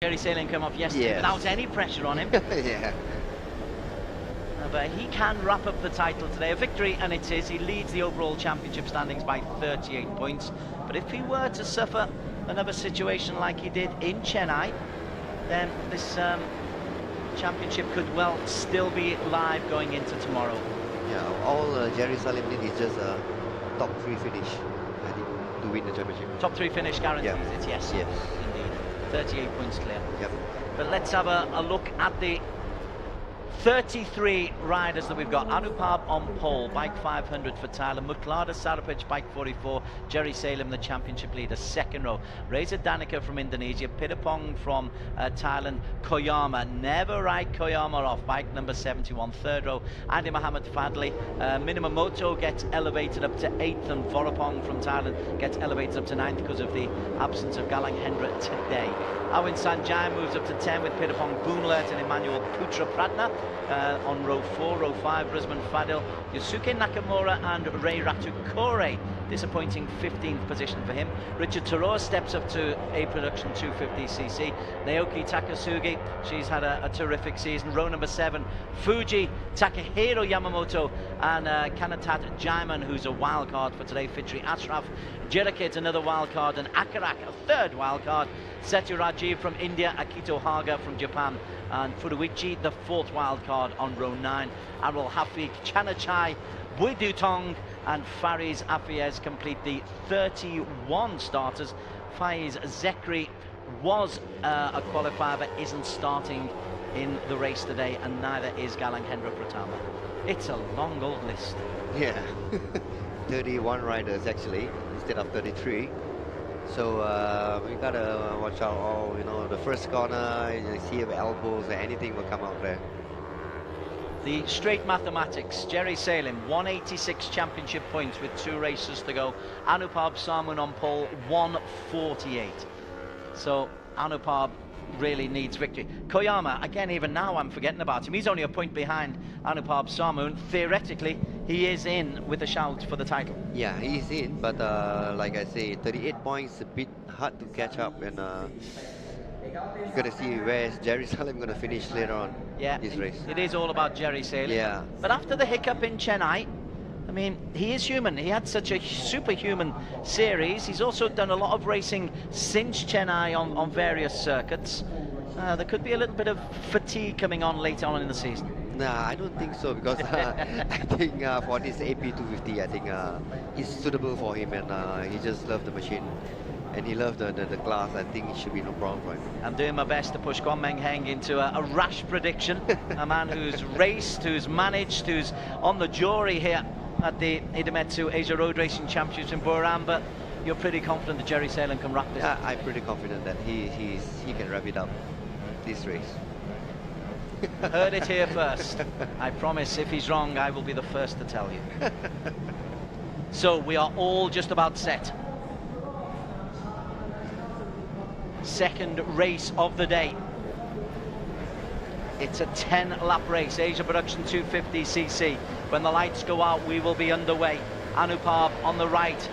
Gerry Salim come off yesterday without any pressure on him. Yeah. But he can wrap up the title today. A victory, and it is. He leads the overall championship standings by 38 points. But if he were to suffer another situation like he did in Chennai, then this championship could well still be live going into tomorrow. Yeah, all Gerry Salim did is just a top 3 finish, I think, to win the championship. Top 3 finish guarantees it, yes. Yes. Indeed. 38 points clear. Yep. But let's have a look at the 33 riders that we've got. Anupab on pole, bike 500 for Thailand. Muklada Sarapich, bike 44. Gerry Salim, the championship leader, second row. Reza Danica from Indonesia. Pitapong from Thailand. Koyama, never ride Koyama off, bike number 71, third row. Andy Mohammed Fadli. Minamoto gets elevated up to 8th, and Vorapong from Thailand gets elevated up to 9th because of the absence of Galang Hendra today. Awin Sanjay moves up to 10 with Pitapong Boonlert and Emmanuel Putra Pratna. On row 4, row 5, Rizman Fadil, Yusuke Nakamura and Ray Ratukore. Disappointing 15th position for him. Richard Taro steps up to a production 250cc. Naoki Takasugi, she's had a terrific season. Row number 7, Fuji, Takahiro Yamamoto and Kanatat Jaiman, who's a wild card for today. Fitri Ashraf, Jerakit, another wild card, and Akarak, a third wild card. Sethu Rajiv from India, Akito Haga from Japan, and Furuichi, the fourth wild card on row 9. Arul Hafik, Chanachai, Buidutong and Fariz Afiez complete the 31 starters. Faiz Zekri was a qualifier but isn't starting in the race today, and neither is Galang Hendra Pratama. It's a long old list. Yeah. 31 riders actually, instead of 33. So we gotta watch out. All the first corner, you see the elbows or anything will come out there. The straight mathematics: Gerry Salim 186 championship points with 2 races to go. Anupab Samun on pole 148. So Anupab really needs victory. Koyama, again, even now I'm forgetting about him. He's only a point behind Anupab Samun. Theoretically, he is in with a shout for the title. Yeah, he's in, but like I say, 38 points, a bit hard to catch up, and you're gonna see where's Gerry Salim gonna finish later on this race. It is all about Gerry Salim. Yeah. But after the hiccup in Chennai, I mean, he is human. He had such a superhuman series. He's also done a lot of racing since Chennai on various circuits. There could be a little bit of fatigue coming on later on in the season. Nah, I don't think so, because I think for this AP250, I think it's suitable for him, and he just loved the machine. And he loved the class. I think it should be no problem for him. I'm doing my best to push Guan Meng Heng into a rash prediction. A man who's raced, who's managed, who's on the jury here at the Idemitsu Asia Road Racing Championships in Buriram. But you're pretty confident that Gerry Salim can wrap this up? I'm pretty confident that he can wrap it up this race. Heard it here first. I promise, if he's wrong, I will be the first to tell you. So we are all just about set. Second race of the day. It's a 10-lap race, Asia Production 250cc. When the lights go out, we will be underway. Anupab on the right,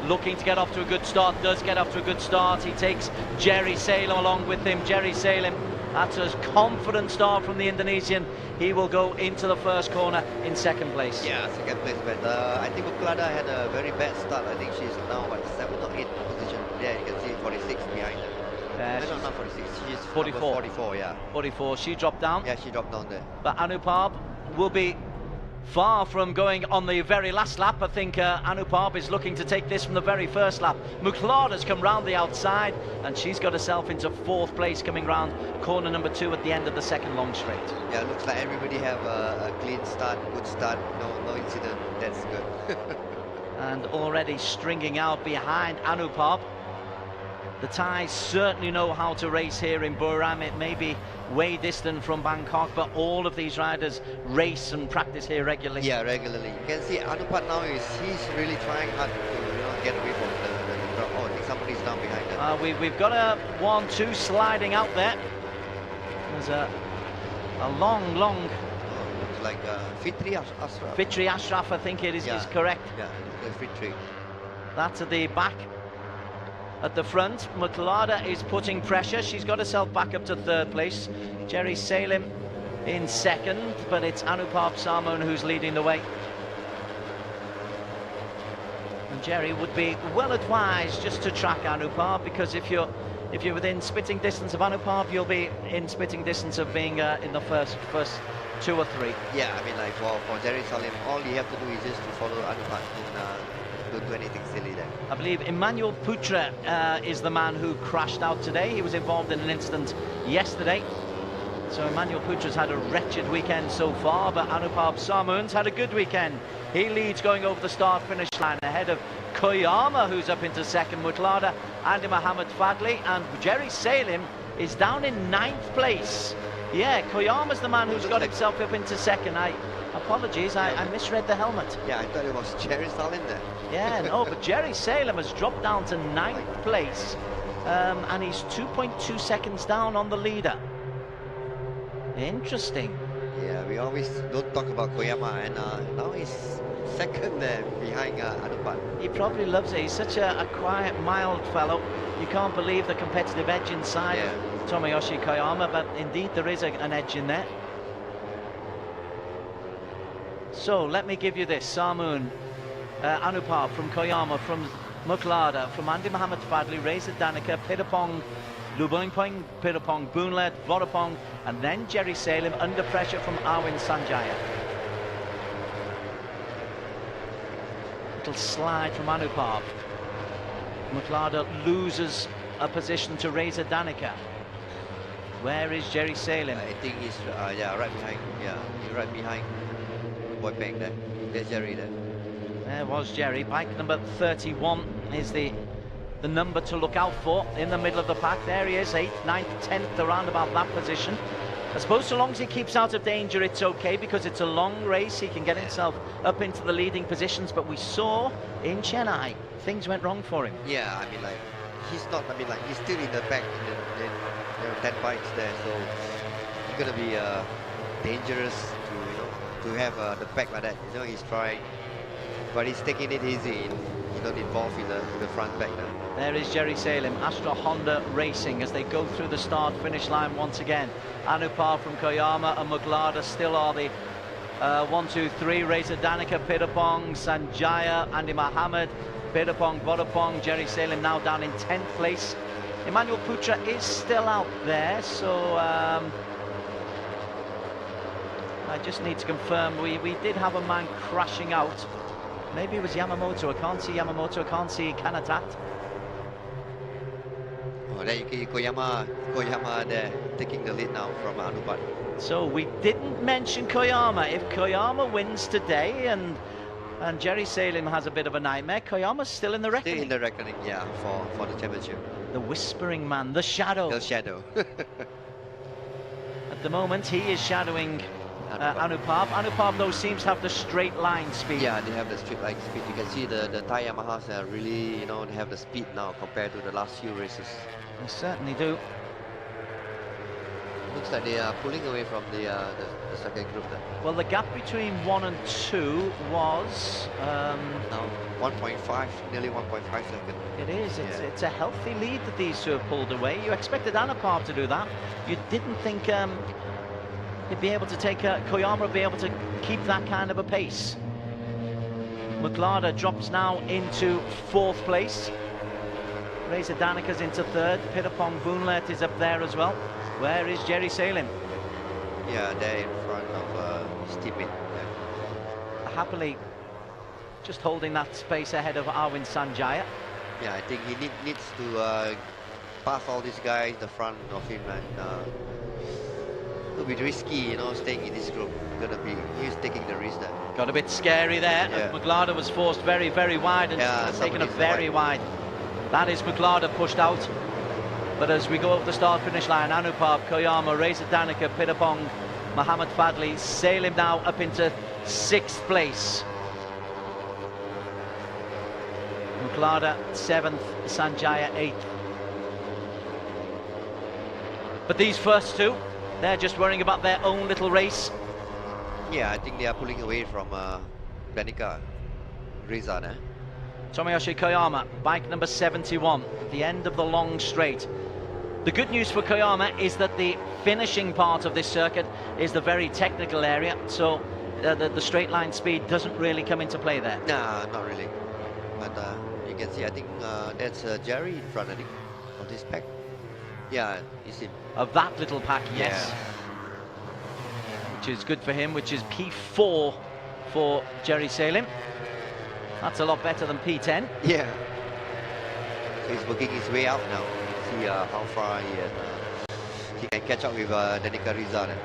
looking to get off to a good start, does get off to a good start. He takes Gerry Salim along with him. Gerry Salim, that's a confident start from the Indonesian. He will go into the first corner in second place. Yeah, second place, but I think Muklada had a very bad start. I think she's now at 7th or 8th position. There you can see 46 behind her. No, not 46, she's 44. 44, yeah. 44, she dropped down. Yeah, she dropped down there. But Anupab will be far from going on the very last lap. I think Anupab is looking to take this from the very first lap. Muklada's come round the outside, and she's got herself into 4th place coming round corner number 2 at the end of the second long straight. Yeah, looks like everybody have a clean start, good start, no incident. That's good. And already stringing out behind Anupab. The Thais certainly know how to race here in Buriram. It may be way distant from Bangkok, but all of these riders race and practice here regularly. Yeah, regularly. You can see Anupab now he's really trying hard to get away from the crowd. Oh, I think somebody's down behind them. We've got a 1-2 sliding out there. There's a long. Looks like Fitri Ashraf. Fitri Ashraf, I think it is correct. Yeah, Fitri. That's at the back. at the front. Muklada is putting pressure. She's got herself back up to third place. Gerry Salim in second, but it's Anupab Sarmoon who's leading the way. And Gerry would be well advised just to track Anupab, because if you're within spitting distance of Anupab, you'll be in spitting distance of being in the first 2 or 3. Yeah, I mean, like for Gerry Salim, all you have to do is just to follow Anupab and don't do anything silly there. I believe Emmanuel Putra is the man who crashed out today. He was involved in an incident yesterday. So Emmanuel Putra's had a wretched weekend so far, but Anupab Sarmoon's had a good weekend. He leads going over the start-finish line ahead of Koyama, who's up into second, Muklada, Andy Mohammed Fadli, and Gerry Salim is down in 9th place. Yeah, Koyama's the man who's got himself up into second. Apologies, I misread the helmet. Yeah, I thought it was Gerry Salim there. Yeah, no, but Gerry Salim has dropped down to 9th place, and he's 2.2 seconds down on the leader. Interesting. Yeah, we always don't talk about Koyama, and now he's second there behind Anupab. He probably loves it. He's such a quiet, mild fellow. You can't believe the competitive edge inside of Tomoyoshi Koyama, but indeed there is an edge in there. So let me give you this. Sarmoon, Anupab from Koyama, from Muklada, from Andy Mohammed Fadli, Reza Danica, Pirapong, Luboingpong, Pirapong, Boonled, Vodapong, and then Gerry Salim under pressure from Arwin Sanjaya. Little slide from Anupab. Muklada loses a position to Reza Danica. Where is Gerry Salim? I think he's right behind. Yeah, he's right behind Boypeng there. There's Gerry there. There was Gerry. Bike number 31 is the number to look out for in the middle of the pack. There he is, 8th, 9th, 10th, around about that position. I suppose so long as he keeps out of danger, it's okay, because it's a long race. He can get himself up into the leading positions, but we saw in Chennai things went wrong for him. Yeah, I mean, like, he's not, I mean, like, he's still in the back in 10 bikes there, so it's gonna be dangerous to have the pack like that. You know, he's trying, but he's taking it easy. He's not involved in the front back now. There is Gerry Salim, Astra Honda Racing, as they go through the start-finish line once again. Anupab from Koyama and Muklada still are the 1, 2, 3. Reza Danica, Pirapong, Sanjaya, Andy Mohammed, Pirapong, Vodapong, Gerry Salim now down in 10th place. Emmanuel Putra is still out there, so I just need to confirm. We did have a man crashing out. Maybe it was Yamamoto. I can't see Yamamoto. I can't see Kanatat. Oh, there you see Koyama there taking the lead now from Anupab. So we didn't mention Koyama. If Koyama wins today and Gerry Salim has a bit of a nightmare, Koyama's still in the reckoning. Still in the reckoning, yeah, for the championship. The whispering man, the shadow. The shadow. At the moment, he is shadowing Anupab. Anupab, though, seems to have the straight line speed. Yeah, they have the straight line speed. You can see the Thai Yamahas are really, you know, they have the speed now compared to the last few races. They certainly do. Looks like they are pulling away from the second group there. Well, the gap between 1 and 2 was now 1.5, nearly 1.5 seconds. It is. It's a healthy lead that these two have pulled away. You expected Anupab to do that. You didn't think he'd be able to take Koyama would be able to keep that kind of a pace. Muklada drops now into 4th place. Reza Danica's into 3rd. Pirapong Boonlet is up there as well. Where is Gerry Salim? Yeah, they're in front of his teammate. Yeah. Happily just holding that space ahead of Arwin Sanjaya. Yeah, I think he needs to pass all these guys in the front of him, and it'll be risky, you know, staying in this group. He's taking the risk there. Got a bit scary there. Yeah. Muklada was forced very, very wide and taken a very wide. That is Muklada pushed out. But as we go over the start-finish line, Anupab, Koyama, Reza Danica, Pirapong, Mohammed Fadli, Salim now up into 6th place. Muklada 7th, Sanjaya 8th. But these first two, they're just worrying about their own little race. Yeah, I think they are pulling away from Danica, Reza. Tomoyoshi Koyama, bike number 71, at the end of the long straight. The good news for Koyama is that the finishing part of this circuit is the very technical area, so the straight line speed doesn't really come into play there. Nah, not really. But you can see, I think that's Gerry in front, I think, of this pack. Yeah, you see. Of that little pack, yes. Yeah. Which is good for him, which is P4 for Gerry Salim. That's a lot better than P10. Yeah. So he's working his way out now. See how far he can catch up with Danica Riza.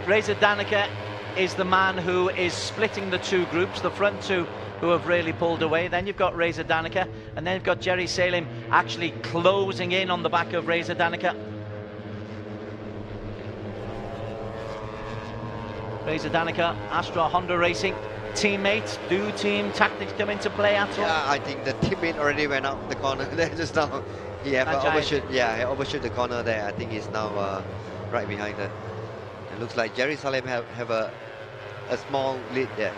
Reza Danica is the man who is splitting the two groups, the front two who have really pulled away. Then you've got Reza Danica, and then you've got Gerry Salim actually closing in on the back of Reza Danica. Reza Danica, Astra Honda Racing teammates. Do team tactics come into play at all? Yeah, I think the teammate already went out the corner there just now. He overshoot. Yeah, he overshoot the corner there. I think he's now right behind her. It looks like Gerry Salim have a small lead there.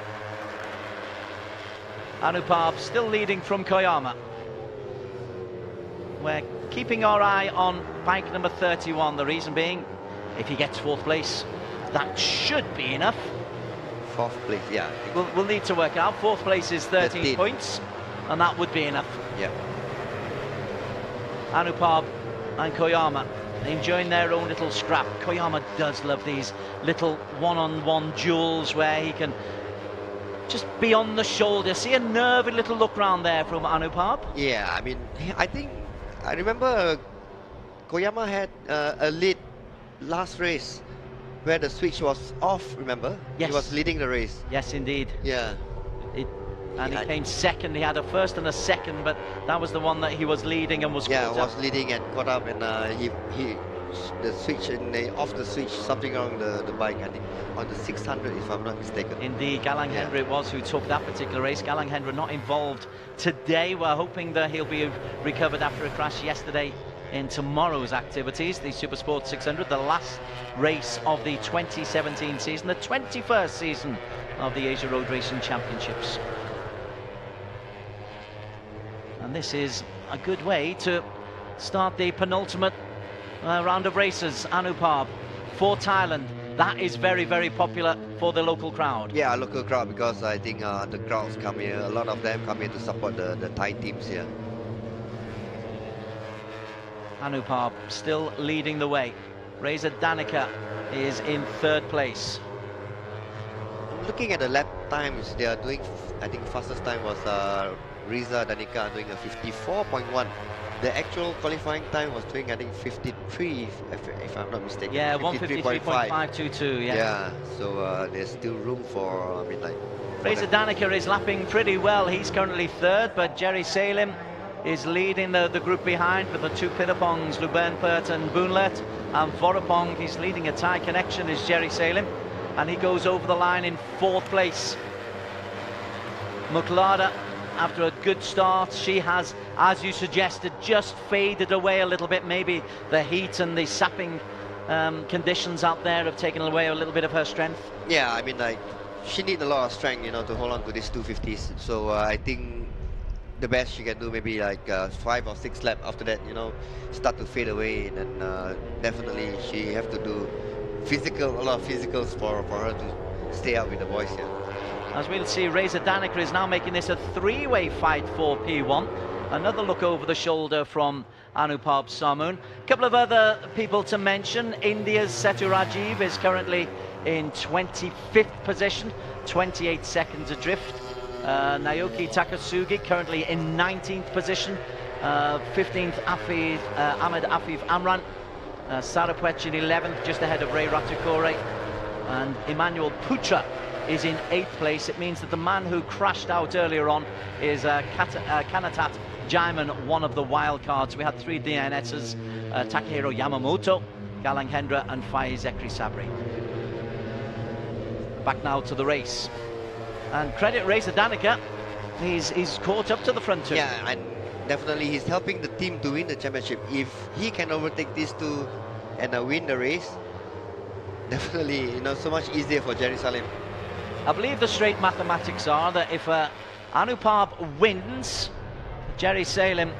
Anupab still leading from Koyama. We're keeping our eye on bike number 31. The reason being, if he gets 4th place, that should be enough. 4th place, yeah. We'll need to work out. 4th place is 13 points, and that would be enough. Yeah. Anupab and Koyama enjoying their own little scrap. Koyama does love these little one-on-one duels where he can just be on the shoulder. See a nervy little look round there from Anupab? Yeah, I mean, I remember Koyama had a lead last race where the switch was off, remember? Yes. He was leading the race. Yes, indeed. Yeah. He came second. He had a first and a second, but that was the one that he was leading and was caught up. Was leading and caught up, and the switch, and off the switch, something wrong the bike, I think, on the 600, if I'm not mistaken. Indeed, Galang Hendra it was who took that particular race. Galang Hendra not involved today. We're hoping that he'll be recovered after a crash yesterday in tomorrow's activities, the Supersport 600, the last race of the 2017 season, the 21st season of the Asia Road Racing Championships. And this is a good way to start the penultimate round of races. Anupab for Thailand. That is very, very popular for the local crowd. Yeah, local crowd, because I think the crowds come here, a lot of them come here to support the Thai teams here. Anupab still leading the way. Reza Danica is in 3rd place. Looking at the lap times, they are doing, I think fastest time was Reza Danica doing a 54.1. The actual qualifying time was doing, I think, 53, if I'm not mistaken. Yeah, 153.522, yeah. Yeah, so there's still room for, I mean, like... Reza Danica is lapping pretty well. He's currently 3rd, but Gerry Salim is leading the group behind with the two Pinapongs, Lubernpert and Boonlet. And Vorapong, he's leading a Thai connection, is Gerry Salim. And he goes over the line in 4th place. Muklada, after a good start, she has, as you suggested, just faded away a little bit. Maybe the heat and the sapping conditions out there have taken away a little bit of her strength. Yeah, I mean, like, she needs a lot of strength, you know, to hold on to these 250s. So I think the best she can do, maybe like 5 or 6 laps after that, you know, start to fade away. And definitely she have to do a lot of physicals for her to stay up with the boys here. As we'll see, Reza Danica is now making this a 3-way fight for P1. Another look over the shoulder from Anupab Samoon. A couple of other people to mention. India's Setu Rajiv is currently in 25th position, 28 seconds adrift. Naoki Takasugi currently in 19th position. 15th Ahmed Afif Amran. Sarapwech in 11th, just ahead of Ray Ratukore. And Emmanuel Putra is in 8th place. It means that the man who crashed out earlier on is Kanatat Jaiman, one of the wild cards. We had 3 DNSs, Takehiro Yamamoto, Galang Hendra and Faiz Ekri Sabri. Back now to the race. And credit Reza Danica, he's caught up to the front two. Yeah, and definitely he's helping the team to win the championship. If he can overtake these two and win the race, definitely, you know, so much easier for Gerry Salim. I believe the straight mathematics are that if Anupab wins. Gerry Salim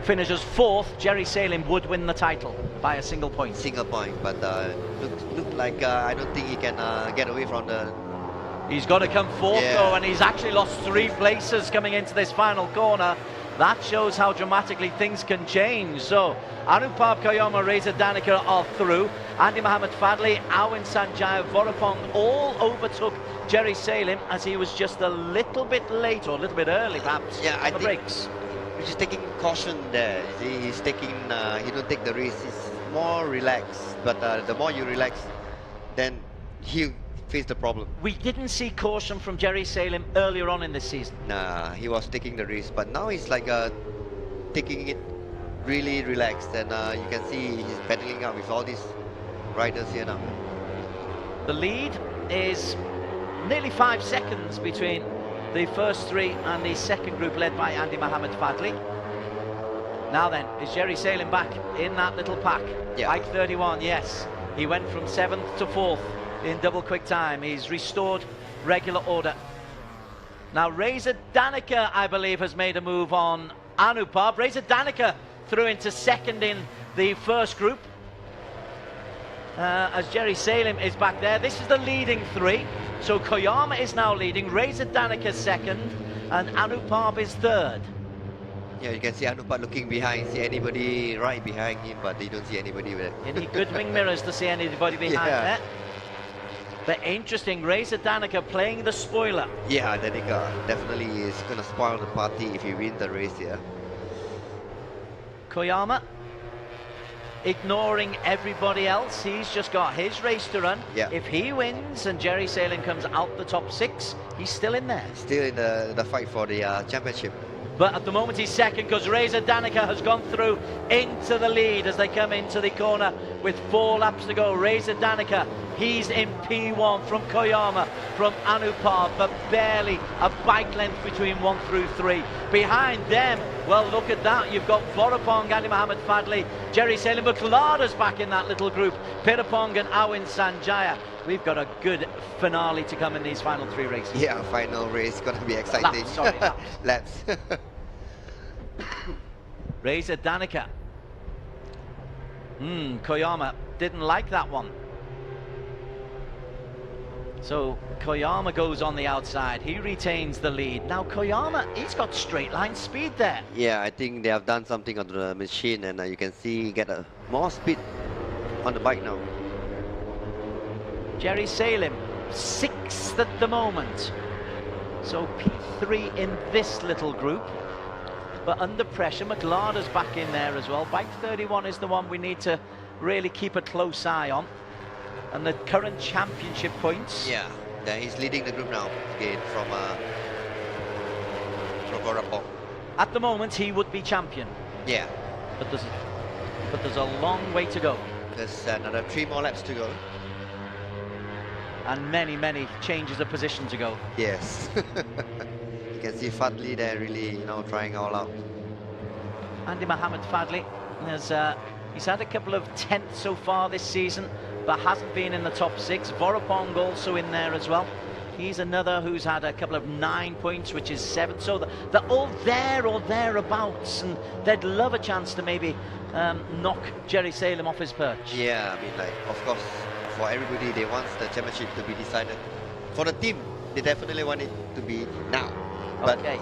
finishes 4th. Gerry Salim would win the title by a single point. Single point, but look like I don't think he can get away from the... He's got to come 4th though, and he's actually lost 3 places coming into this final corner. That shows how dramatically things can change. So Anupab Koyama, Reza Danica are through. Andy Mohamed Fadli, Awin Sanjaya, Vorapong all overtook Gerry Salim as he was just a little bit late, or a little bit early perhaps, on the brakes. He's just taking caution there. He's taking, he don't take the risk. He's more relaxed, but the more you relax, then he'll face the problem. We didn't see caution from Gerry Salim earlier on in this season. Nah, he was taking the risk, but now he's like taking it really relaxed, and you can see he's battling out with all these riders here now. The lead is nearly 5 seconds between the first 3 and the second group led by Andy Mohamed Fadli. Now then, is Gerry Salim back in that little pack? Yeah. Bike 31, yes. He went from 7th to 4th in double quick time. He's restored regular order. Now Reza Danica, I believe, has made a move on Anupab. Reza Danica through into 2nd in the first group. As Gerry Salim is back there. This is the leading 3. So Koyama is now leading, Reza Danica 2nd, and Anupab is 3rd. Yeah, you can see Anupab looking behind, see anybody right behind him, but they don't see anybody there. Any good wing mirrors to see anybody behind there? But interesting, Reza Danica playing the spoiler. Yeah, Danica definitely is going to spoil the party if he wins the race here. Koyama ignoring everybody else. He's just got his race to run. Yeah. If he wins and Gerry Salim comes out the top 6, he's still in there. Still in the fight for the championship. But at the moment he's 2nd because Reza Danica has gone through into the lead as they come into the corner with 4 laps to go. Reza Danica, he's in P1 from Koyama, from Anupab, but barely a bike length between 1 through 3. Behind them, well, look at that. You've got Vorapong, Andy Mohamed Fadli, Gerry Salim, Buklada's back in that little group. Pirapong and Awin Sanjaya. We've got a good finale to come in these final 3 races. Yeah, final race gonna be exciting. Laps, sorry, laps. Reza Danica. Koyama didn't like that one. So Koyama goes on the outside. He retains the lead. Now Koyama, he's got straight line speed there. Yeah, I think they have done something on the machine, and you can see get more speed on the bike now. Gerry Salim, 6th at the moment. So P3 in this little group. But under pressure, Buklada's back in there as well. Bike 31 is the one we need to really keep a close eye on. And the current championship points. Yeah, he's leading the group now again from Vorapong. At the moment, he would be champion. Yeah. But there's a long way to go. There's another 3 more laps to go. And many, many changes of position to go. Yes. You can see Fadli there really, trying all out. Andy Mohamed Fadli has he's had a couple of 10th so far this season, but hasn't been in the top 6. Vorapong also in there as well. He's another who's had a couple of 9 points, which is 7th. So they're all there or thereabouts, and they'd love a chance to maybe knock Gerry Salim off his perch. Yeah, I mean, of course, for everybody, they want the championship to be decided. For the team, they definitely want it to be now. But okay,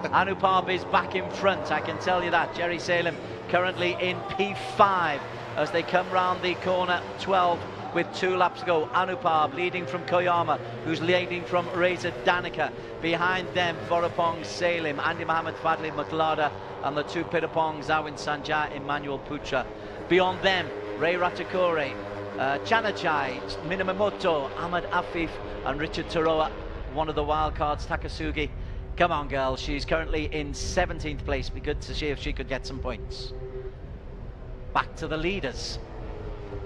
Anupab is back in front, I can tell you that. Gerry Salim currently in P5 as they come round the corner 12 with 2 laps to go. Anupab leading from Koyama, who's leading from Reza Danica. Behind them, Vorapong, Salim, Andy Mohamed Fadli, Buklada, and the 2 Pitapongs, Awin Sanjaya, Emmanuel Putra. Beyond them, Ray Ratakore, Chanachai, Minamoto, Ahmad Afif, and Richard Taroa. One of the wild cards, Takasugi. Come on, girl. She's currently in 17th place. Be good to see if she could get some points. Back to the leaders.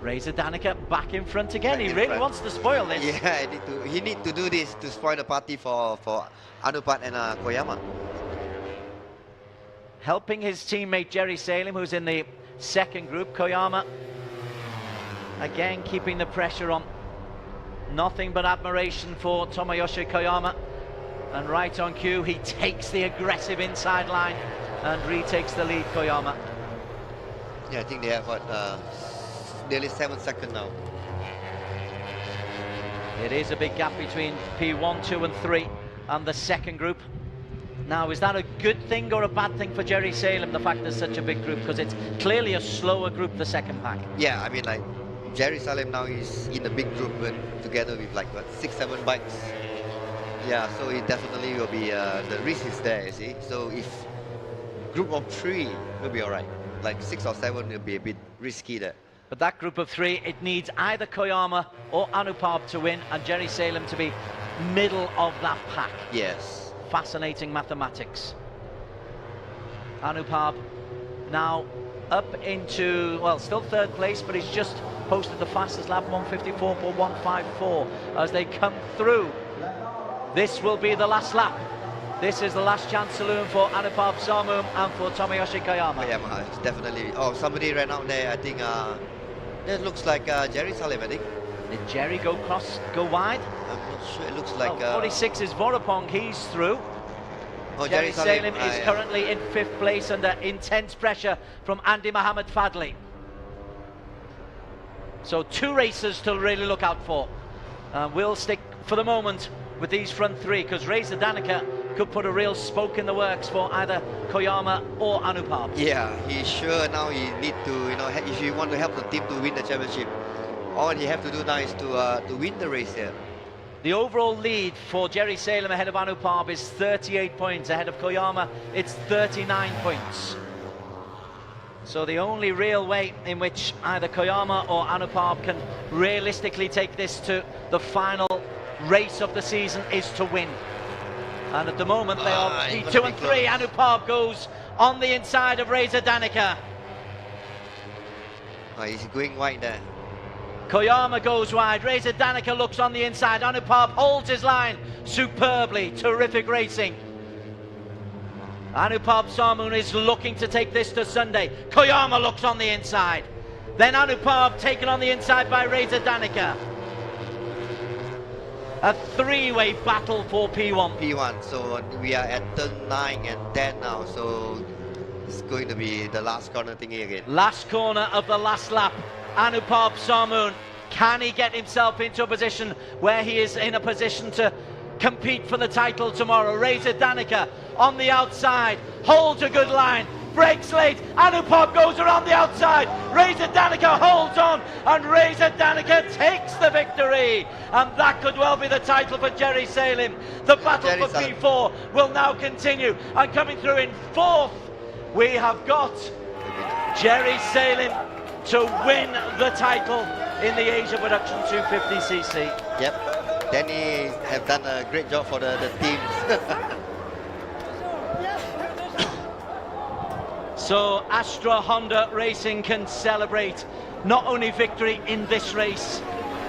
Reza Danica back in front again. He really wants to spoil this. Yeah, he need to do this to spoil the party for Anupab and Koyama. Helping his teammate Gerry Salim, who's in the 2nd group. Koyama again keeping the pressure on. Nothing but admiration for Tomoyoshi Koyama. And right on cue, he takes the aggressive inside line and retakes the lead, Koyama. Yeah, I think they have what, nearly 7 seconds now. It is a big gap between P1, 2 and 3 and the second group. Now, is that a good thing or a bad thing for Gerry Salim, the fact there's such a big group? Because it's clearly a slower group, the second pack. Yeah, I mean, like, Gerry Salim now is in a big group and together with like, what, 6-7 bikes. Yeah, so it definitely will be, the risk is there, you see. So if group of 3 will be all right. Like 6 or 7 will be a bit risky there. But that group of 3, it needs either Koyama or Anupab to win and Gerry Salim to be middle of that pack. Yes. Fascinating mathematics. Anupab now up into, well, still 3rd place, but he's just posted the fastest lap, 154.154 as they come through. This will be the last lap. This is the last chance saloon for Anupab Sarmoom and for Tomoyoshi Koyama. Koyama, it's definitely. Oh, somebody ran out there. I think it looks like Gerry Salim, I think. Did Gerry go wide? I'm not sure. It looks like. 46 is Vorapong. He's through. Oh, Gerry Salim is currently in 5th place under intense pressure from Andy Mohammed Fadli. So 2 racers to really look out for. We'll stick for the moment with these front 3 because Reza Danica could put a real spoke in the works for either Koyama or Anupab. Yeah, he's sure now he need to, you know, if you want to help the team to win the championship, all he have to do now is to win the race here. The overall lead for Gerry Salim ahead of Anupab is 38 points. Ahead of Koyama, it's 39 points. So the only real way in which either Koyama or Anupab can realistically take this to the final race of the season is to win. And at the moment they are P2 and 3. Anupab goes on the inside of Reza Danica. Oh, he's going wide there. Koyama goes wide, Reza Danica looks on the inside, Anupab holds his line superbly, terrific racing. Anupab Sarmoom is looking to take this to Sunday. Koyama looks on the inside. Then Anupab taken on the inside by Reza Danica. A 3-way battle for P1. P1, so we are at turn 9 and 10 now, so it's going to be the last corner thingy again. Last corner of the last lap. Anupab Sarmoom, can he get himself into a position where he is in a position to compete for the title tomorrow? Reza Danica on the outside, holds a good line, breaks late, Anupab goes around the outside, Reza Danica holds on, and Reza Danica takes the victory, and that could well be the title for Gerry Salim. The battle Gerry for Salim. P4 will now continue, and coming through in 4th, we have got Gerry Salim to win the title in the Asia Production 250cc. Yep, Danny have done a great job for the teams. So Astra Honda Racing can celebrate not only victory in this race,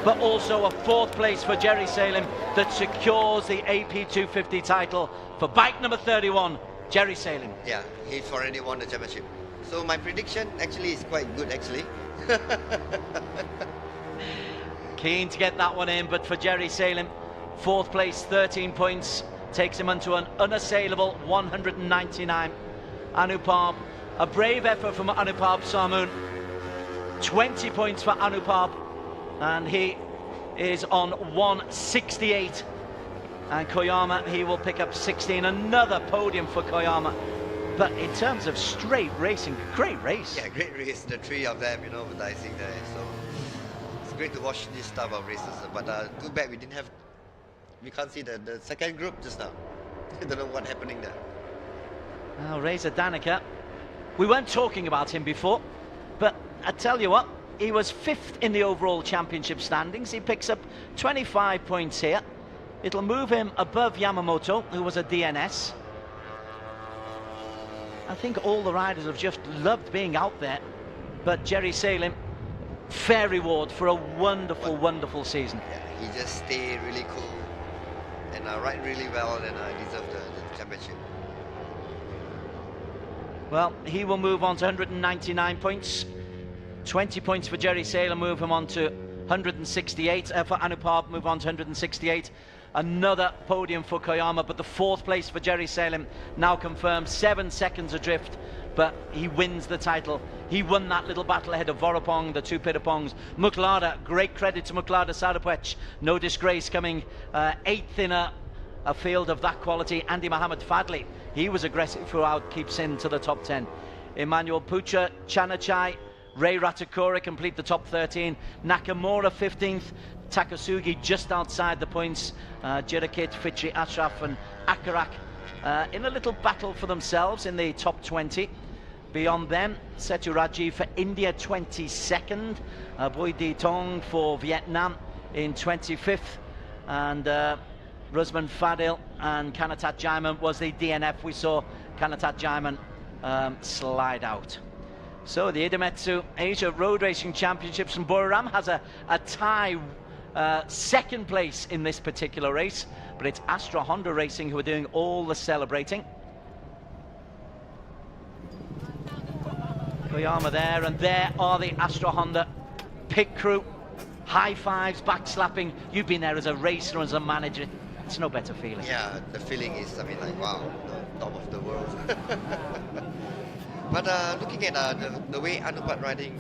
but also a 4th place for Gerry Salim that secures the AP250 title for bike number 31, Gerry Salim. Yeah, he's already won the championship. So my prediction actually is quite good actually. Keen to get that one in, but for Gerry Salim, 4th place, 13 points, takes him onto an unassailable 199. Anupab, a brave effort from Anupab Sarmoom, 20 points for Anupab, and he is on 168. And Koyama, he will pick up 16, another podium for Koyama. But in terms of straight racing, great race. Yeah, great race, the 3 of them, you know, dicing there. So it's great to watch this type of races. But too bad we can't see the second group just now. I don't know what's happening there. Now, Reza Danica, we weren't talking about him before, but I tell you what, he was 5th in the overall championship standings. He picks up 25 points here. It'll move him above Yamamoto, who was a DNS. I think all the riders have just loved being out there, but Gerry Salim, fair reward for a wonderful, wonderful season. Yeah, he just stayed really cool and ride really well and deserved the championship. Well, he will move on to 199 points. 20 points for Gerry Salim, move him on to 168. For Anupab, move on to 168. Another podium for Koyama, but the 4th place for Gerry Salim now confirmed, 7 seconds adrift, but he wins the title. He won that little battle ahead of Vorapong, the 2 Pitapongs. Muklada, great credit to Muklada Sarapwech, no disgrace, coming 8th in a field of that quality. Andy Mohammed Fadli, he was aggressive throughout, keeps into the top 10. Emmanuel Pucha, Chanachai, Ray Ratakura complete the top 13. Nakamura 15th. Takasugi just outside the points. Jirakit, Fitri Ashraf and Akarak in a little battle for themselves in the top 20. Beyond them, Setu Raji for India 22nd. Bui Di Tong for Vietnam in 25th. And Rusman Fadil and Kanatat Jaiman was the DNF. We saw Kanatat Jaiman slide out. So the Idemitsu Asia Road Racing Championships, and Buriram has a tie 2nd place in this particular race, but it's Astra Honda Racing who are doing all the celebrating. Koyama there, and there are the Astra Honda pit crew. High fives, backslapping. You've been there as a racer and as a manager. It's no better feeling. Yeah, the feeling is, I mean, like, wow, the top of the world. But looking at the way Anupat riding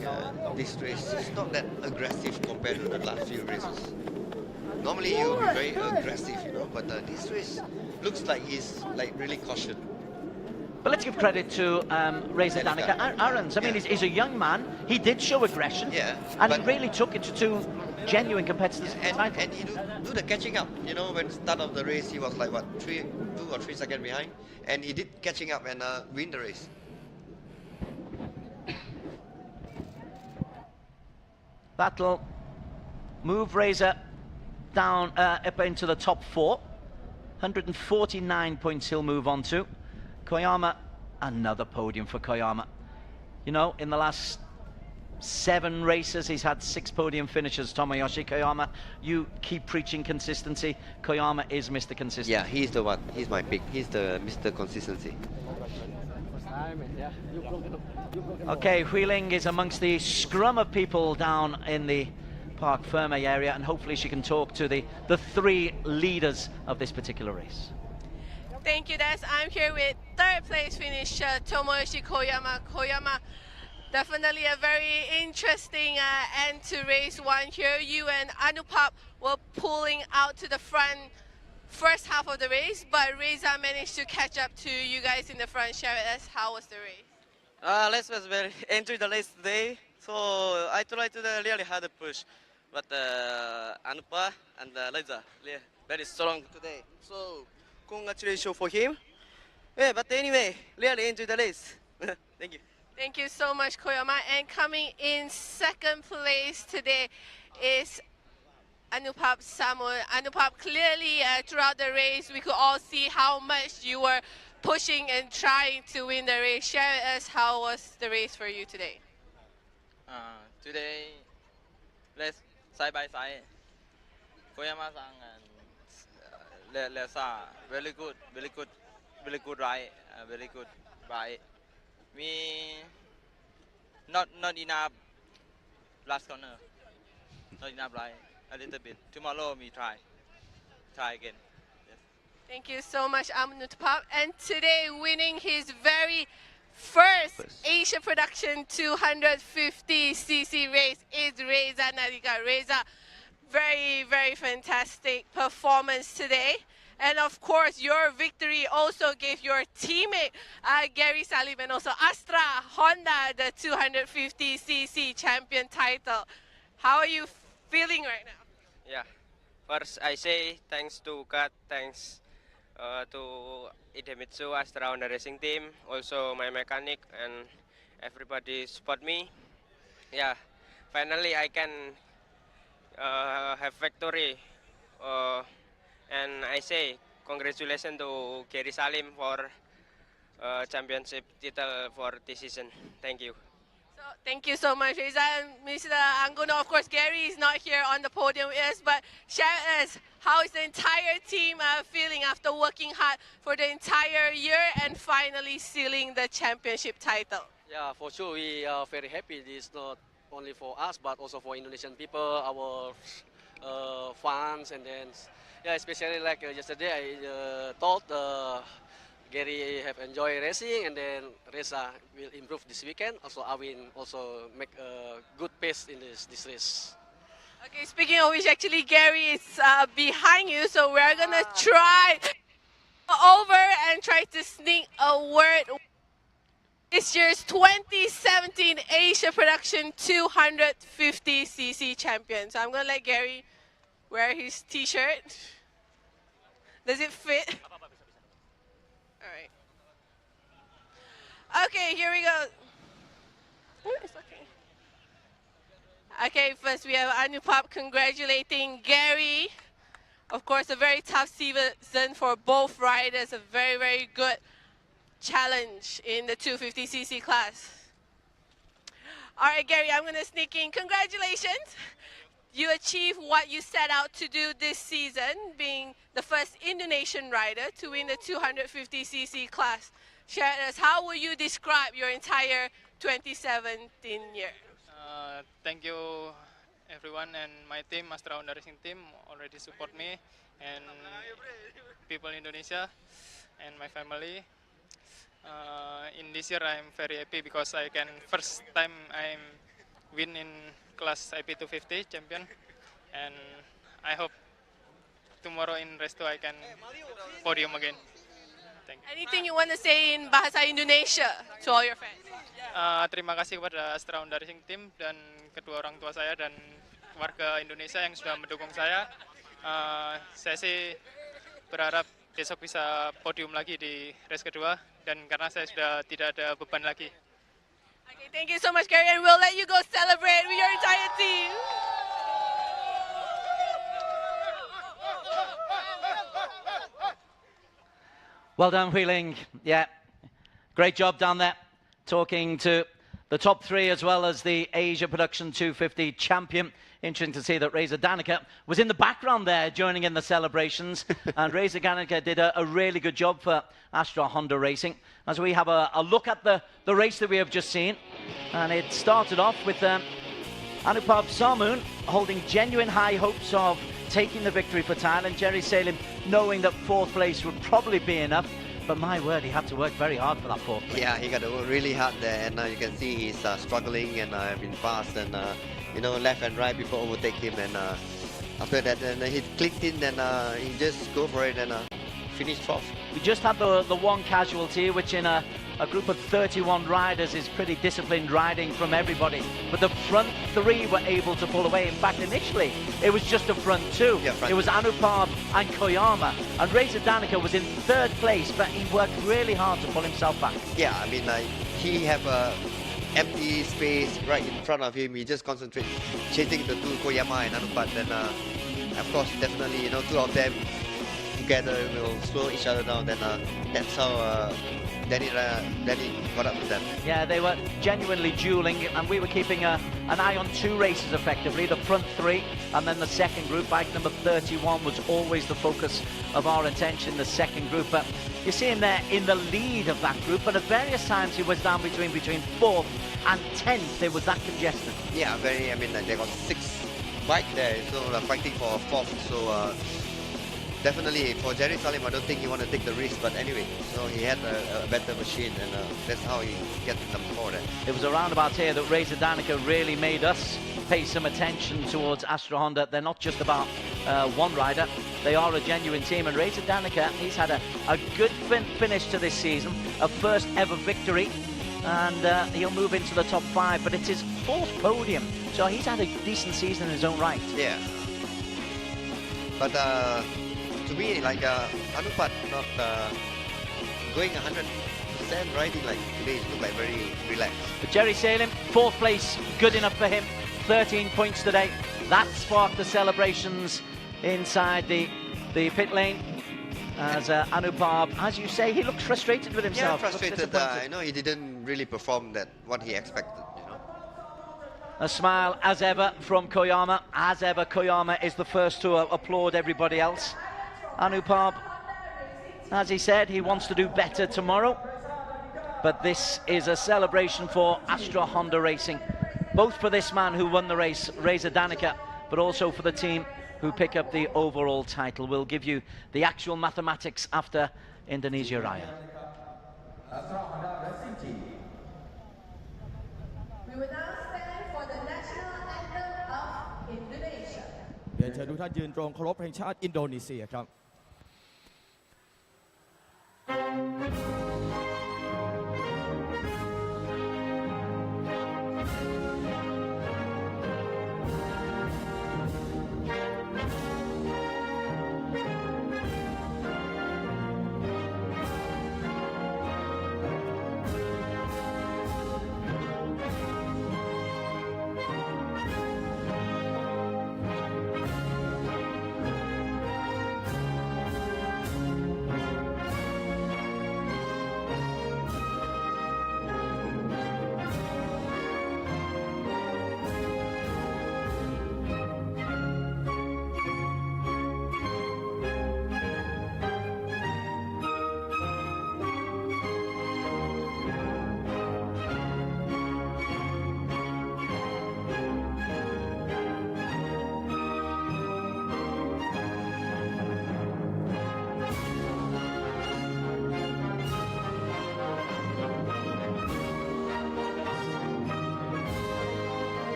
this race, it's not that aggressive compared to the last few races. Normally he'll be very aggressive, you know, but this race looks like he's like really cautious. But let's give credit to Reza Danica Arons. I mean, he's a young man. He did show aggression, and he really took it to 2 genuine competitors. And he do the catching up. You know, when start of the race, he was like what, 2 or 3 seconds behind, and he did catching up and win the race. That'll move Reza down up into the top 4. 149 points he'll move on to. Koyama, another podium for Koyama. You know, in the last 7 races, he's had 6 podium finishes. Tomoyoshi Koyama, you keep preaching consistency. Koyama is Mr. Consistency. Yeah, he's the one. He's my pick. He's the Mr. Consistency. Okay, Huiling is amongst the scrum of people down in the Park Ferme area, and hopefully she can talk to the 3 leaders of this particular race. Thank you, Des. I'm here with 3rd place finisher Tomoyoshi Koyama. Koyama, definitely a very interesting end to race 1 here. You and Anupap were pulling out to the front first half of the race, but Reza managed to catch up to you guys in the front. Share with us, how was the race? Race was very enjoyed the race today. So I tried to really hard push, but Anupa and Reza very strong today. So congratulations for him. Yeah, but anyway, really enjoyed the race. Thank you. Thank you so much, Koyama. And coming in 2nd place today is Anupap Samuel. Anupap, clearly throughout the race, we could all see how much you were pushing and trying to win the race. Share with us, how was the race for you today? Today, race side by side. Koyama-san and Lesa, very good ride, very good ride. We not enough last corner, not enough ride. A little bit. Tomorrow we try again. Yes. Thank you so much, Amunutpap. And today, winning his very first Asia Production 250cc race is Reza Narika. Reza, very, very fantastic performance today. And of course, your victory also gave your teammate Gerry, Salim, and also Astra Honda the 250cc champion title. How are you feeling right now? Yeah, first I say thanks to God, thanks to Idemitsu, Astra Honda Racing Team, also my mechanic and everybody support me. Yeah, finally I can have victory. And I say congratulations to Gerry Salim for championship title for this season. Thank you. So, thank you so much, Reza. And Mr. Anguno, of course, Gerry is not here on the podium with us, but share with us, how is the entire team feeling after working hard for the entire year and finally sealing the championship title? Yeah, for sure, we are very happy. This is not only for us, but also for Indonesian people, our fans, and then yeah, especially like yesterday I told Gerry have enjoyed racing, and then Reza will improve this weekend. Also, I will also make a good pace in this race. Okay, speaking of which, actually Gerry is behind you, so we're gonna try over and try to sneak a word. This year's 2017 Asia Production 250cc champion. So I'm gonna let Gerry wear his t-shirt. Does it fit? All right. Okay, here we go. Ooh, it's okay. Okay, first we have Anupap congratulating Gerry. Of course, a very tough season for both riders. A very, very good challenge in the 250cc class. All right, Gerry, I'm going to sneak in. Congratulations. You achieved what you set out to do this season, being the first Indonesian rider to win the 250cc class. Share with us, how will you describe your entire 2017 year? Thank you everyone, and my team, Astra Honda Racing team, already support me, and people in Indonesia and my family. In this year I'm very happy because I can first time I'm win in class AP250 champion, and I hope tomorrow in race 2 I can podium again. Thank you. Anything you want to say in Bahasa Indonesia to all your fans? Terima kasih kepada Astra Honda Racing Team dan kedua orang tua saya dan warga Indonesia yang sudah mendukung saya. Saya sih berharap besok bisa podium lagi di race kedua, dan karena saya sudah tidak ada beban lagi. Okay, thank you so much, Gerry, and we'll let you go celebrate with your entire team. Well done, Wheeling. Yeah, great job down there, talking to the top three as well as the Asia Production 250 champion. Interesting to see that Reza Danica was in the background there joining in the celebrations. And Reza Danica did a really good job for Astra Honda Racing. As we have a look at the race that we have just seen. And it started off with Anupap Samoon holding genuine high hopes of taking the victory for Thailand. Gerry Salim knowing that fourth place would probably be enough. But my word, he had to work very hard for that fourth place. Yeah, he got to work really hard there, and you can see he's struggling and been fast, and you know, left and right before overtake him, and after that, he clicked in, and he just go for it and finished fourth. We just had the one casualty, which in a group of 31 riders is pretty disciplined riding from everybody. But the front three were able to pull away. In fact, initially, it was just the front two. Yeah, it was Anupap and Koyama. And Reza Danica was in third place, but he worked really hard to pull himself back. Yeah, I mean, he have a empty space right in front of him. He just concentrate chasing the two, Koyama and Anupap. Then, of course, definitely, you know, two of them together will slow each other down. Then that's how Danny got up with them. Yeah, they were genuinely dueling, and we were keeping an eye on two races effectively, the front three, and then the second group. Bike number 31 was always the focus of our attention, the second group. But you see him there in the lead of that group, but at various times he was down between 4th and 10th. It was that congested. Yeah, very, I mean, they got 6 bikes there, so fighting for 4th, so definitely for Gerry Salim, I don't think he want to take the risk, but anyway, so he had a better machine, and that's how he gets some score there. It was around about here that Reza Danica really made us pay some attention towards Astra Honda. They're not just about one rider, they are a genuine team, and Reza Danica, he's had a good finish to this season, a first ever victory, and he'll move into the top 5, but it's his 4th podium, so he's had a decent season in his own right. Yeah, but to me, like Anupap not going 100% riding like today, it looked like very relaxed. But Gerry Salim, 4th place, good enough for him. 13 points today. That sparked the celebrations inside the pit lane. As Anupap, as you say, he looked frustrated with himself. Yeah, frustrated. I know he didn't really perform what he expected. You know. A smile as ever from Koyama. As ever, Koyama is the first to applaud everybody else. Anupap, as he said, he wants to do better tomorrow. But this is a celebration for Astra Honda Racing. Both for this man who won the race, Reza Danica, but also for the team who pick up the overall title. We'll give you the actual mathematics after Indonesia Raya. We will now stand for the national anthem of Indonesia. เรียนเชิญทุกท่านยืนตรงเคารพเพลงชาติอินโดนีเซียครับ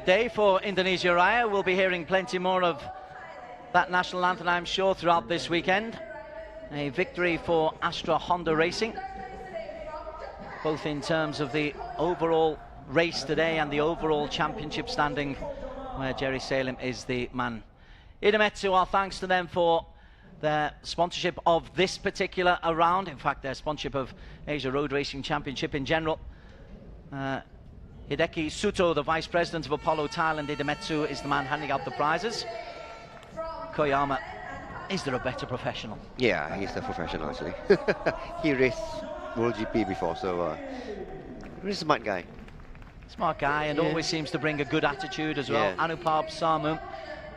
Day for Indonesia Raya. We'll be hearing plenty more of that national anthem, I'm sure, throughout this weekend. A victory for Astra Honda Racing, both in terms of the overall race today and the overall championship standing, where Gerry Salim is the man. Idemitsu, our thanks to them for their sponsorship of this particular round. In fact, their sponsorship of Asia Road Racing Championship in general. Hideki Suto, the Vice President of Apollo Thailand, Idemitsu, is the man handing out the prizes. Koyama, is there a better professional? Yeah, he's a professional actually. He raced World GP before, so he's a smart guy. Smart guy, and always seems to bring a good attitude as well. Anupab Samu,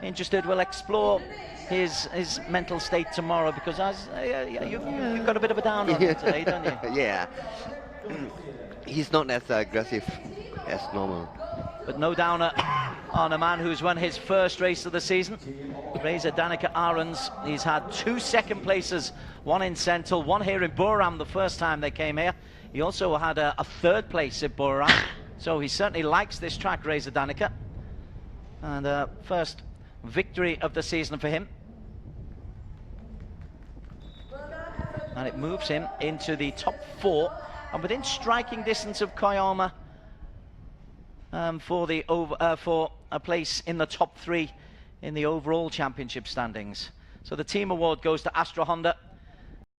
interested, we'll explore his mental state tomorrow, because you've got a bit of a downer on him today, don't you? Yeah. He's not as aggressive as normal. But no downer on a man who's won his first race of the season. Reza Danica Arons, he's had 2 second places, one in Sentul, one here in Buriram the first time they came here. He also had a 3rd place at Buriram, so he certainly likes this track, Reza Danica. And first victory of the season for him. And it moves him into the top 4 and within striking distance of Koyama for a place in the top 3 in the overall championship standings. So the team award goes to Astra Honda.